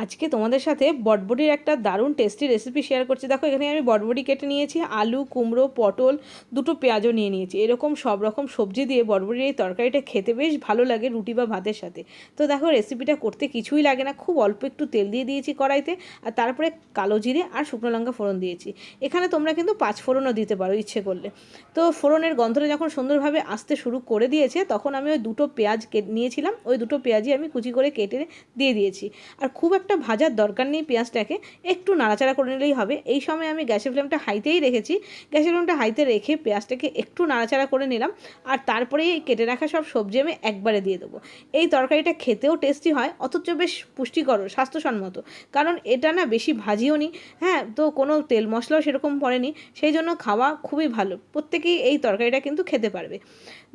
আজকে তোমাদের সাথে বটবটির একটা দারুণ টেস্টি রেসিপি শেয়ার করছি। দেখো এখানে আমি বটবটি কেটে নিয়েছি, আলু, কুমড়ো, পটল, দুটো পেঁয়াজও নিয়ে নিয়েছি। এরকম সব রকম সবজি দিয়ে বটবটির এই তরকারিটা খেতে বেশ ভালো লাগে রুটি বা ভাতের সাথে। তো দেখো রেসিপিটা করতে কিছুই লাগে না, খুব অল্প একটু তেল দিয়ে দিয়েছি কড়াইতে, আর তারপরে কালো জিরে আর শুকনো লঙ্কা ফোড়ন দিয়েছি। এখানে তোমরা কিন্তু 5 ফোড়নও দিতে পারো ইচ্ছে করলে। তো ফোড়নের গন্ধটা যখন সুন্দরভাবে আসতে শুরু করে দিয়েছে, তখন আমি ওই দুটো পেঁয়াজ নিয়েছিলাম, ওই দুটো পেঁয়াজই আমি কুচি করে কেটে দিয়ে দিয়েছি। আর খুব একটা ভাজার দরকার নেই, পেঁয়াজটাকে একটু নাড়াচাড়া করে নিলেই হবে। এই সময় আমি গ্যাসের ফ্লেমটা হাইতেই রেখেছি। গ্যাসের ফ্লেমটা হাইতে রেখে পেঁয়াজটাকে একটু নাড়াচাড়া করে নিলাম, আর তারপরে এই কেটে রাখা সব সবজি আমি একবারে দিয়ে দেবো। এই তরকারিটা খেতেও টেস্টি হয়, অথচ বেশ পুষ্টিকর, স্বাস্থ্যসম্মত, কারণ এটা না বেশি ভাজিও নি, হ্যাঁ, তো কোনো তেল মশলাও সেরকম পড়েনি, সেই জন্য খাওয়া খুবই ভালো। প্রত্যেকেই এই তরকারিটা কিন্তু খেতে পারবে,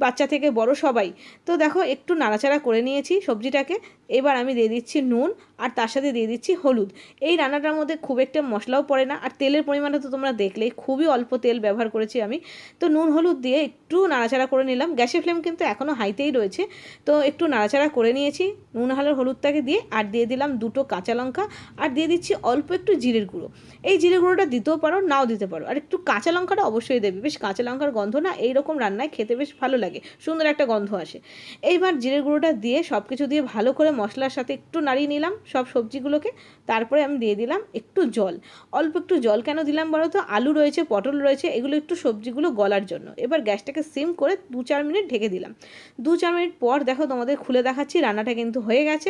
বাচ্চা থেকে বড় সবাই। তো দেখো একটু নাড়াচাড়া করে নিয়েছি সবজিটাকে। এবার আমি দিয়ে দিচ্ছি নুন, আর তার সাথে দিয়ে দিচ্ছি হলুদ। এই রান্নাটার মধ্যে খুব একটা মশলাও পড়ে না, আর তেলের পরিমাণটা তো তোমরা দেখলেই, খুবই অল্প তেল ব্যবহার করেছি আমি। তো নুন হলুদ দিয়ে একটু নাড়াচাড়া করে নিলাম। গ্যাসের ফ্লেম কিন্তু এখনও হাইতেই রয়েছে। তো একটু নাড়াচাড়া করে নিয়েছি নুন হলুদটাকে দিয়ে, আর দিয়ে দিলাম দুটো কাঁচা লঙ্কা, আর দিয়ে দিচ্ছি অল্প একটু জিরের গুঁড়ো। এই জিরের গুঁড়োটা দিতেও পারো, নাও দিতে পারো, আর একটু কাঁচা লঙ্কাটা অবশ্যই দেবে। বেশ কাঁচা লঙ্কার গন্ধ না এইরকম রান্নায় খেতে বেশ ভালো লাগে, সুন্দর একটা গন্ধ আসে। এইবার জিরের গুঁড়োটা দিয়ে সব কিছু দিয়ে ভালো করে মশলার সাথে একটু নাড়িয়ে নিলাম সব সবজিগুলোকে। তারপরে আমি দিয়ে দিলাম একটু জল, অল্প একটু জল। কেন দিলাম বলো তো? আলু রয়েছে, পটল রয়েছে, এগুলো একটু সবজিগুলো গলার জন্য। এবার গ্যাসটাকে সিম করে 2-4 মিনিট ঢেকে দিলাম। 2-4 মিনিট পর দেখো তোমাদের খুলে দেখাচ্ছি, রান্নাটা কিন্তু হয়ে গেছে।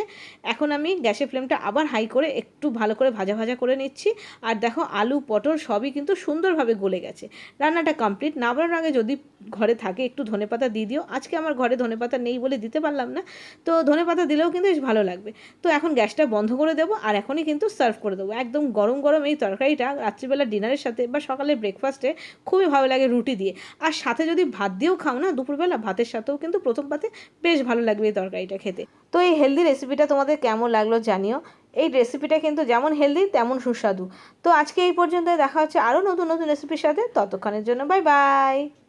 এখন আমি গ্যাসের ফ্লেমটা আবার হাই করে একটু ভালো করে ভাজা ভাজা করে নিচ্ছি। আর দেখো আলু পটল সবই কিন্তু সুন্দরভাবে গলে গেছে। রান্নাটা কমপ্লিট। নামানোর আগে যদি ঘরে থাকে একটু ধনেপাতা দিয়ে দিও। আজকে আমার ঘরে ধনেপাতা নেই বলে দিতে পারলাম না, তো ধনেপাতা দিলেও কিন্তু বেশ ভালো লাগবে। তো এখন গ্যাসটা বন্ধ করে দেবো, আর এখনই কিন্তু সার্ভ করে দেবো। একদম গরম গরম এই তরকারিটা রাত্রিবেলা ডিনারের সাথে বা সকালে ব্রেকফাস্টে খুবই ভালো লাগে রুটি দিয়ে। আর সাথে যদি ভাত দিয়েও খাও না দুপুরবেলা, ভাতের সাথেও কিন্তু প্রথম পাতে বেশ ভালো লাগবে এই তরকারিটা খেতে। তো এই হেলদি রেসিপিটা তোমাদের কেমন লাগলো জানিও। এই রেসিপিটা কিন্তু যেমন হেলদি তেমন সুস্বাদু। তো আজকে এই পর্যন্ত, দেখা হচ্ছে আরও নতুন নতুন রেসিপির সাথে। ততক্ষণের জন্য বাই বাই।